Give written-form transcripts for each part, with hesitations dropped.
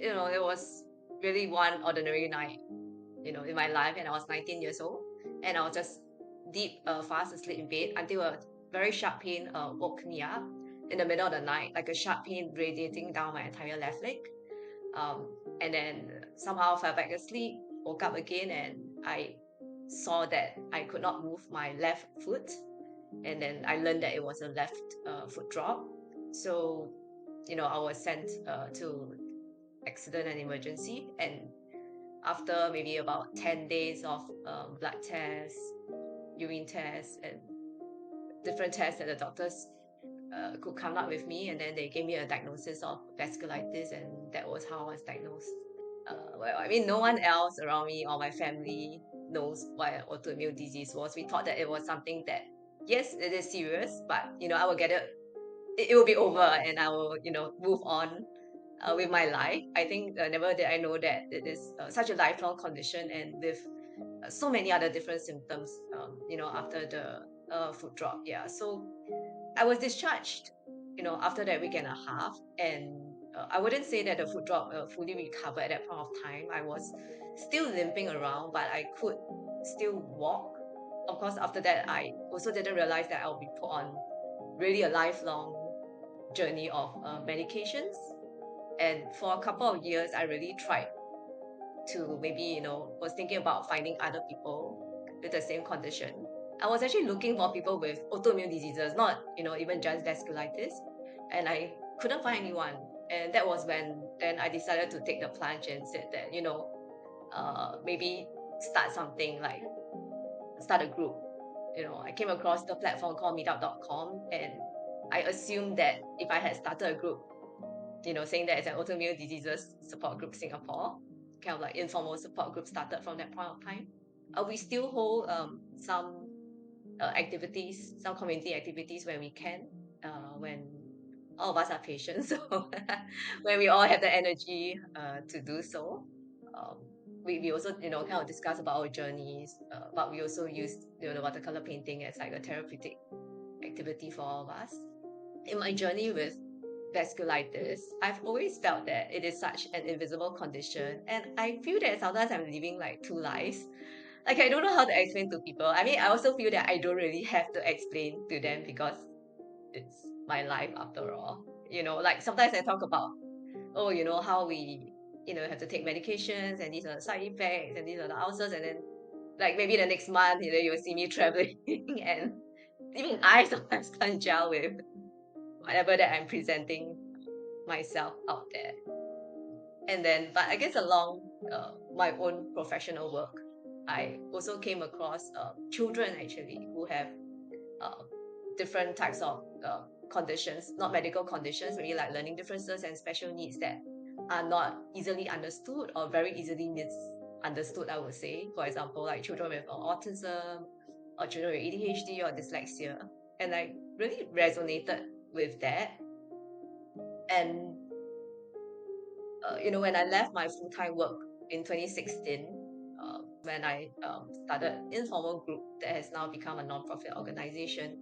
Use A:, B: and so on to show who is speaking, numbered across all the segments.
A: it was really one ordinary night, in my life, and I was 19 years old, and I was just deep, fast asleep in bed until a very sharp pain woke me up in the middle of the night, like a sharp pain radiating down my entire left leg. Um, and then somehow fell back asleep, woke up again, and I saw that I could not move my left foot. And then I learned that it was a left foot drop. So, I was sent to accident and emergency. And after maybe about 10 days of blood tests, urine tests, and different tests that the doctors could come up with me, and then they gave me a diagnosis of vasculitis, and that was how I was diagnosed. Well, I mean, no one else around me or my family knows what an autoimmune disease was. We thought that it was something that, yes, it is serious, but I will get it will be over, and I will, move on with my life. I think never did I know that it is such a lifelong condition, and with so many other different symptoms, after the foot drop. Yeah. So I was discharged, after that week and a half. And I wouldn't say that the foot drop fully recovered at that point of time. I was still limping around, but I could still walk. Of course, after that, I also didn't realize that I'll be put on really a lifelong journey of medications. And for a couple of years, I really tried to maybe, was thinking about finding other people with the same condition. I was actually looking for people with autoimmune diseases, not, even just vasculitis. And I couldn't find anyone. And that was when then I decided to take the plunge and said that, maybe start something, like start a group. I came across the platform called meetup.com, and I assumed that if I had started a group, saying that it's an autoimmune diseases support group Singapore, kind of like informal support group started from that point of time. We still hold some activities, some community activities when we can, when all of us are patient, so when we all have the energy to do so. Um, we also, kind of discuss about our journeys, but we also use, the watercolor painting as like a therapeutic activity for all of us. In my journey with vasculitis, I've always felt that it is such an invisible condition, and I feel that sometimes I'm living like two lives. Like, I don't know how to explain to people. I mean, I also feel that I don't really have to explain to them because it's my life after all. Like sometimes I talk about, oh, how we, have to take medications, and these are the side effects, and these are the ulcers, and then like maybe the next month, you'll see me traveling, and even I sometimes can't gel with whatever that I'm presenting myself out there. And then, but I guess along my own professional work, I also came across children actually who have uh, different types of conditions, not medical conditions, maybe like learning differences and special needs that are not easily understood or very easily misunderstood, I would say. For example, like children with autism, or children with ADHD or dyslexia. And I really resonated with that. And when I left my full-time work in 2016, when I started informal group that has now become a non-profit organization,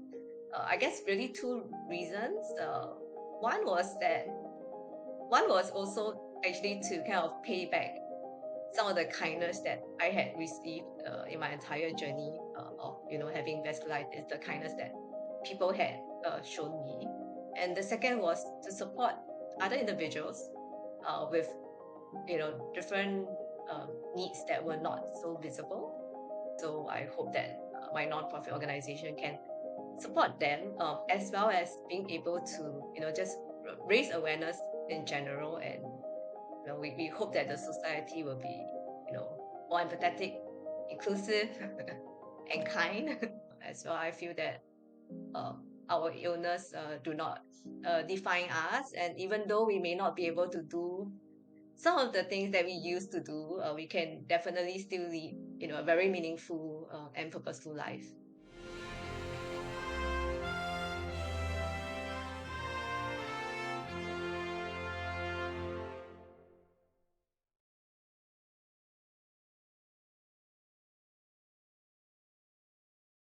A: I guess really two reasons. One was that one was also actually to kind of pay back some of the kindness that I had received in my entire journey of having vasculitis, the kindness that people had shown me. And the second was to support other individuals with different needs that were not so visible. So I hope that my non-profit organization can support them, as well as being able to just raise awareness in general. And we hope that the society will be more empathetic, inclusive, and kind. As well, I feel that our illness do not define us, and even though we may not be able to do some of the things that we used to do, we can definitely still lead a very meaningful and purposeful life.